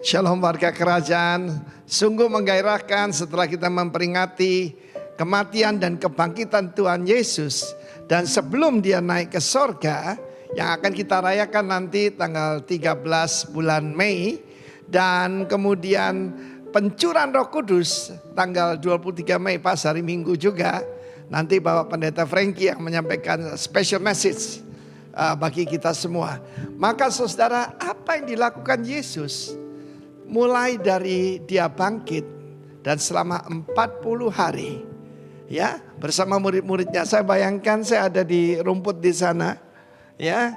Shalom warga kerajaan, sungguh menggairahkan setelah kita memperingati kematian dan kebangkitan Tuhan Yesus. Dan sebelum dia naik ke sorga, yang akan kita rayakan nanti tanggal 13 bulan Mei. Dan kemudian pencurahan Roh Kudus tanggal 23 Mei pas hari Minggu juga. Nanti Bapak Pendeta Frankie yang menyampaikan special message bagi kita semua. Maka saudara, apa yang dilakukan Yesus? Mulai dari dia bangkit dan selama 40 hari ya bersama murid-muridnya. Saya bayangkan saya ada di rumput di sana ya,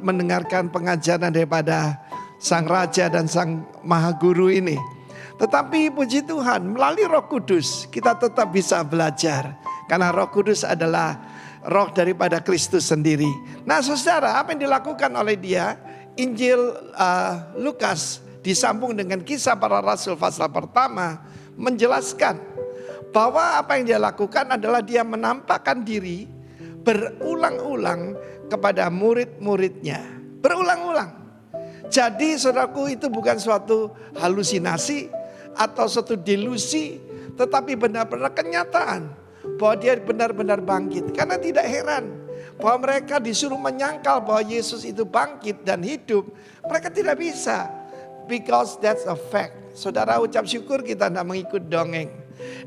mendengarkan pengajaran daripada Sang Raja dan Sang Maha Guru ini. Tetapi puji Tuhan, melalui Roh Kudus kita tetap bisa belajar, karena Roh Kudus adalah roh daripada Kristus sendiri. Nah saudara, apa yang dilakukan oleh dia? Injil Lukas disambung dengan Kisah Para Rasul pasal pertama menjelaskan bahwa apa yang dia lakukan adalah dia menampakkan diri berulang-ulang kepada murid-muridnya. Berulang-ulang. Jadi saudaraku, itu bukan suatu halusinasi atau suatu delusi, tetapi benar-benar kenyataan bahwa dia benar-benar bangkit. Karena tidak heran bahwa mereka disuruh menyangkal bahwa Yesus itu bangkit dan hidup. Mereka tidak bisa. Because that's a fact. Saudara, ucap syukur kita tidak mengikut dongeng.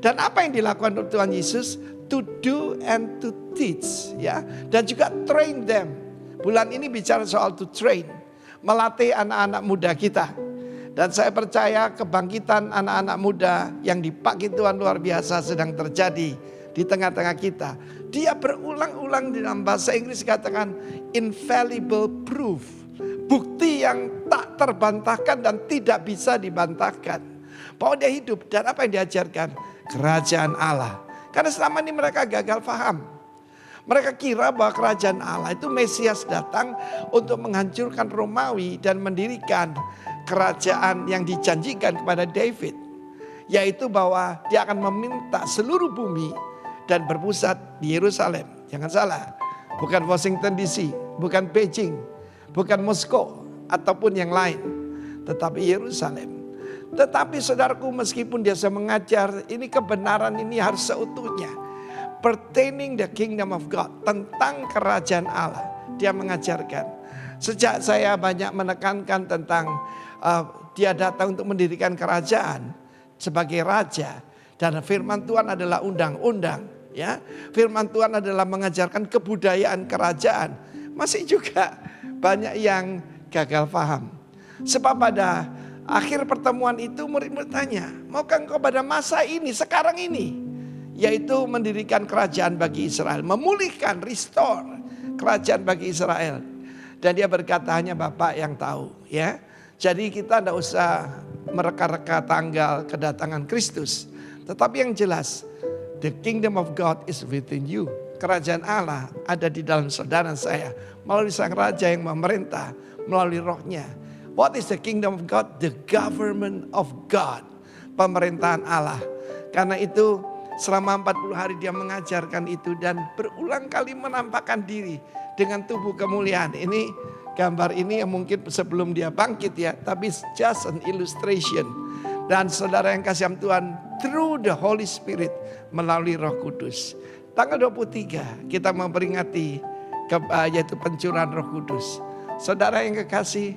Dan apa yang dilakukan oleh Tuhan Yesus? To do and to teach, ya, dan juga train them. Bulan ini bicara soal to train, melatih anak-anak muda kita. Dan saya percaya kebangkitan anak-anak muda yang dipakai Tuhan luar biasa sedang terjadi di tengah-tengah kita. Dia berulang-ulang dalam bahasa Inggris katakan infallible proof. Bukti yang tak terbantahkan dan tidak bisa dibantahkan. Bahwa dia hidup, dan apa yang diajarkan? Kerajaan Allah. Karena selama ini mereka gagal paham. Mereka kira bahwa kerajaan Allah itu Mesias datang untuk menghancurkan Romawi dan mendirikan kerajaan yang dijanjikan kepada David. Yaitu bahwa dia akan meminta seluruh bumi dan berpusat di Yerusalem. Jangan salah, bukan Washington DC, bukan Beijing, bukan Moskow ataupun yang lain, tetapi Yerusalem. Tetapi saudaraku, meskipun dia sudah mengajar, ini kebenaran ini harus seutuhnya. Pertaining the kingdom of God, tentang kerajaan Allah. Dia mengajarkan. Sejak saya banyak menekankan tentang dia datang untuk mendirikan kerajaan sebagai raja. Dan firman Tuhan adalah undang-undang. Ya, firman Tuhan adalah mengajarkan kebudayaan kerajaan. Masih juga banyak yang gagal paham. Sebab pada akhir pertemuan itu murid-murid tanya, maukah engkau pada masa ini, sekarang ini, yaitu mendirikan kerajaan bagi Israel, memulihkan, restore kerajaan bagi Israel. Dan dia berkata, hanya Bapak yang tahu, ya. Jadi kita tidak usah mereka-reka tanggal kedatangan Kristus. Tetapi yang jelas, the kingdom of God is within you. Kerajaan Allah ada di dalam saudara saya melalui Sang Raja yang memerintah melalui rohnya. What is the kingdom of God? The government of God. Pemerintahan Allah. Karena itu selama 40 hari dia mengajarkan itu dan berulang kali menampakkan diri dengan tubuh kemuliaan. Ini gambar ini yang mungkin sebelum dia bangkit ya, tapi just an illustration. Dan saudara yang kasih Tuhan, through the Holy Spirit, melalui Roh Kudus. Tanggal 23 kita memperingati yaitu pencurahan Roh Kudus. Saudara yang kekasih,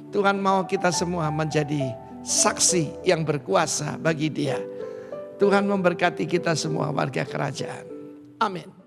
Tuhan mau kita semua menjadi saksi yang berkuasa bagi Dia. Tuhan memberkati kita semua warga kerajaan. Amin.